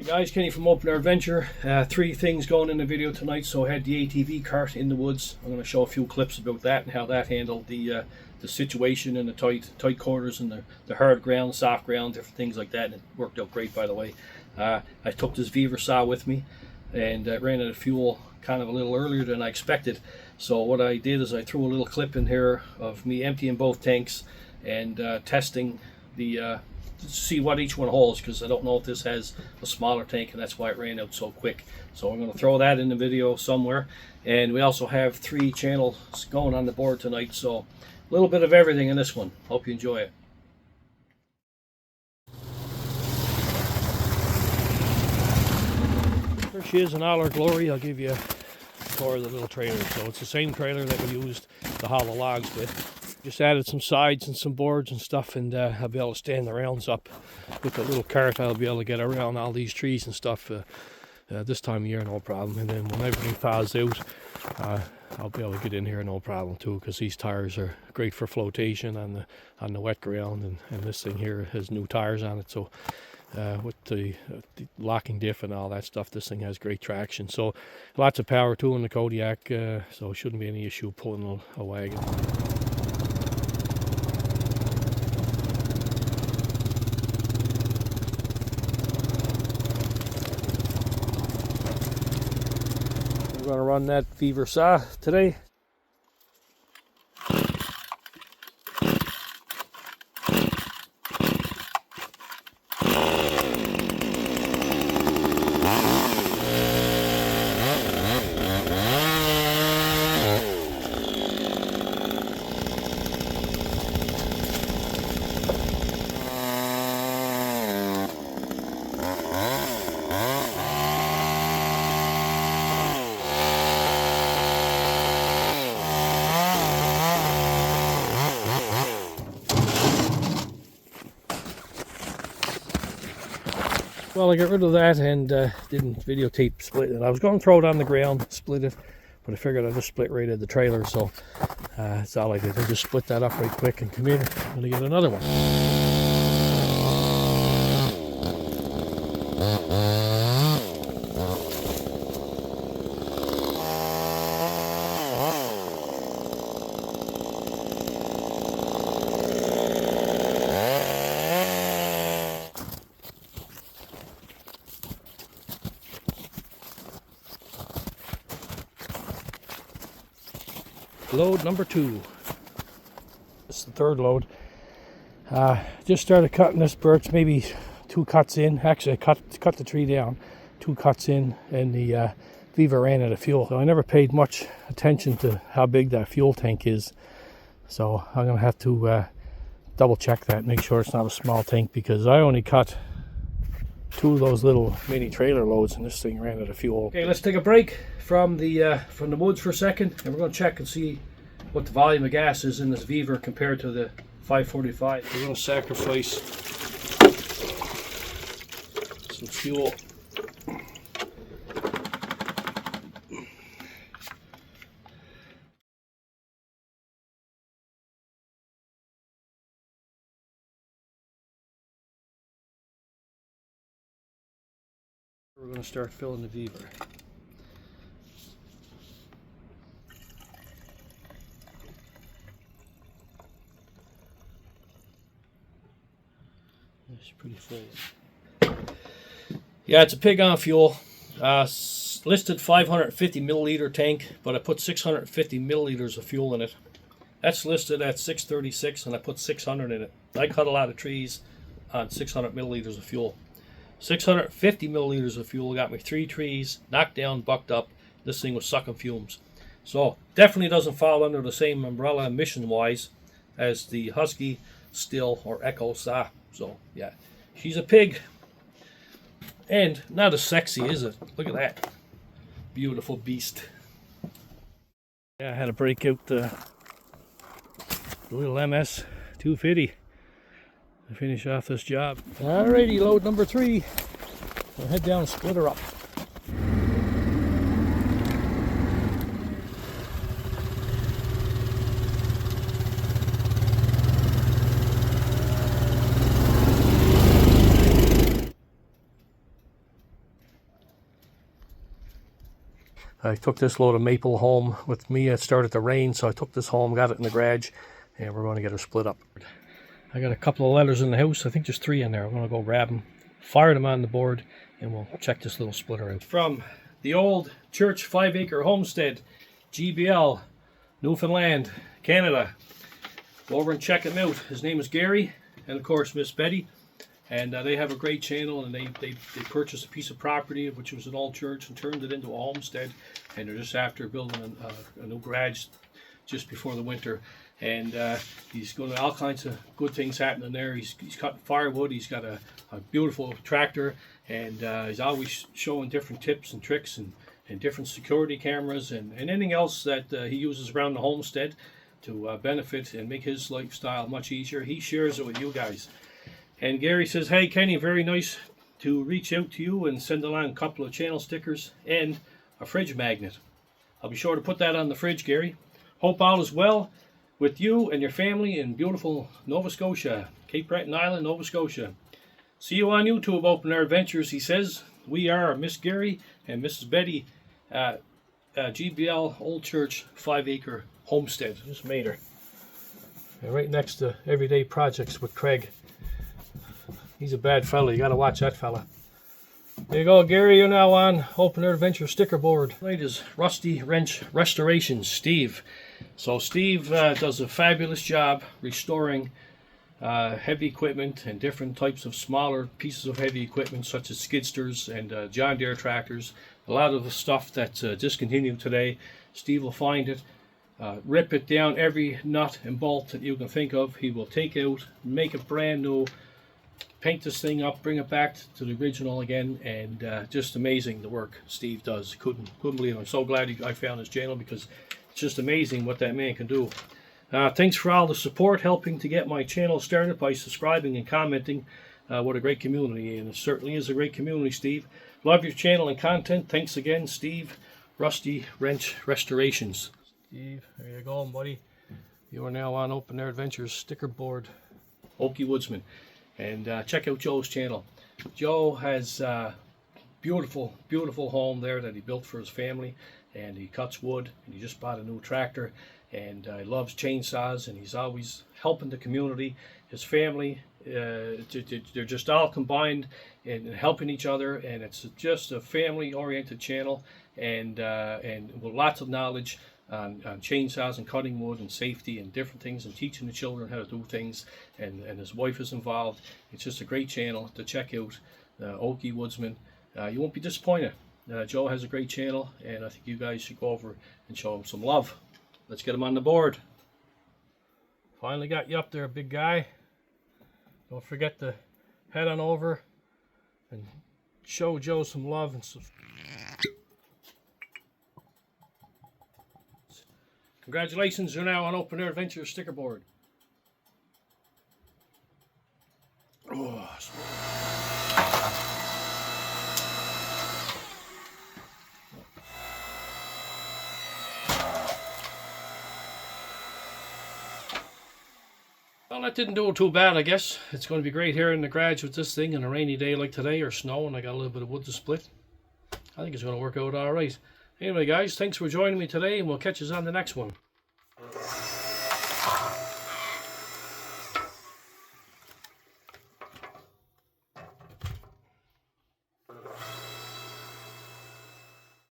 Hey guys, Kenny from Open Air Adventure. Three things going in the video tonight. So I had the ATV cart in the woods. I'm going to show a few clips about that and how that handled the situation in the tight quarters and the hard ground, soft ground, different things like that. And it worked out great, by the way. I took this Vevor saw with me and ran out of fuel kind of a little earlier than I expected. So what I did is I threw a little clip in here of me emptying both tanks and testing the to see what each one holds, because I don't know if this has a smaller tank, and that's why it ran out so quick. So I'm going to throw that in the video somewhere. And we also have 3 channels going on the board tonight, so a little bit of everything in this one. Hope you enjoy it. Here she is in all her glory. I'll give you a tour of the little trailer. So it's the same trailer that we used to haul the logs with. Just added some sides and some boards and stuff, and I'll be able to stand the rounds up with the little cart. I'll be able to get around all these trees and stuff this time of year, no problem. And then when everything thaws out, I'll be able to get in here no problem too, because these tires are great for flotation on the wet ground, and this thing here has new tires on it. So with the locking diff and all that stuff, this thing has great traction. So lots of power too in the Kodiak, so it shouldn't be any issue pulling a wagon. I'm going to run that Vevor saw today. Well, I got rid of that and didn't videotape split it. I was going to throw it on the ground, split it, but I figured I'd just split right at the trailer, so that's all I did. I just split that up right quick and come here. I'm going to get another one. Load number 2. It's the third load. Just started cutting this birch, maybe 2 cuts in. Actually, I cut the tree down, 2 cuts in, and the Vevor ran out of fuel. So I never paid much attention to how big that fuel tank is. So I'm gonna have to double check that, make sure it's not a small tank, because I only cut 2 of those little mini trailer loads, and this thing ran out of fuel. Okay, let's take a break from the woods for a second, and we're going to check and see what the volume of gas is in this Vevor compared to the 545. We're going to sacrifice some fuel. We're going to start filling the Vevor. It's pretty full. Yeah, it's a pig on fuel. Listed 550 milliliter tank, but I put 650 milliliters of fuel in it. That's listed at 636, and I put 600 in it. I cut a lot of trees on 600 milliliters of fuel. 650 milliliters of fuel got me 3 trees knocked down, bucked up. This thing was sucking fumes. So definitely doesn't fall under the same umbrella emission wise as the Husky, Still, or Echo saw. So yeah, she's a pig, and not as sexy, is it? Look at that beautiful beast. Yeah, I had to break out the little MS 250 to finish off this job. Alrighty, load number 3. We'll head down and split her up. I took this load of maple home with me. It started to rain, so I took this home, got it in the garage, and we're going to get her split up. I got a couple of letters in the house. I think there's 3 in there. I'm going to go grab them, fire them on the board, and we'll check this little splitter out. From the old church 5-acre homestead, GBL, Newfoundland, Canada. Go over and check him out. His name is Gary, and of course Miss Betty. And they have a great channel, and they purchased a piece of property, which was an old church, and turned it into a homestead. And they're just after building a new garage just before the winter. And he's going to all kinds of good things happening there. He's cutting firewood. He's got a beautiful tractor, and he's always showing different tips and tricks and different security cameras and anything else that he uses around the homestead to benefit and make his lifestyle much easier. He shares it with you guys. And Gary says, hey Kenny, very nice to reach out to you and send along a couple of channel stickers and a fridge magnet. I'll be sure to put that on the fridge, Gary. Hope all is well with you and your family in beautiful Nova Scotia, Cape Breton Island, Nova Scotia. See you on YouTube, Open Air Adventures, he says. We are Miss Gary and Mrs. Betty at GBL Old Church 5-acre homestead. Just made her. And right next to Everyday Projects with Craig. He's a bad fella. You got to watch that fella. There you go, Gary. You're now on Open Air Adventure sticker board. Tonight is Rusty Wrench Restorations, Steve. So Steve does a fabulous job restoring heavy equipment and different types of smaller pieces of heavy equipment, such as skidsters and John Deere tractors. A lot of the stuff that's discontinued today, Steve will find it, rip it down, every nut and bolt that you can think of. He will take out, make it brand new, paint this thing up, bring it back to the original again, and just amazing the work Steve does. Couldn't believe it. I'm so glad I found his channel, because it's just amazing what that man can do. Thanks for all the support, helping to get my channel started by subscribing and commenting. What a great community, and it certainly is a great community, Steve. Love your channel and content. Thanks again, Steve. Rusty Wrench Restorations. Steve, there you go, buddy. You are now on Open Air Adventures sticker board. Okie Woodsman. And check out Joe's channel. Joe has a beautiful, beautiful home there that he built for his family, and he cuts wood, and he just bought a new tractor, and he loves chainsaws, and he's always helping the community. His family, they're just all combined and helping each other, and it's just a family-oriented channel, and with lots of knowledge on chainsaws and cutting wood and safety and different things, and teaching the children how to do things, and his wife is involved. It's just a great channel to check out, Okie Woodsman. You won't be disappointed. Joe has a great channel, and I think you guys should go over and show him some love. Let's get him on the board. Finally got you up there, big guy. Don't forget to head on over and show Joe some love and some. Congratulations, you're now on Open Air Adventure sticker board. Oh, well, that didn't do too bad, I guess. It's going to be great here in the garage with this thing on a rainy day like today, or snow, and I got a little bit of wood to split. I think it's going to work out all right. Anyway, guys, thanks for joining me today, and we'll catch you on the next one.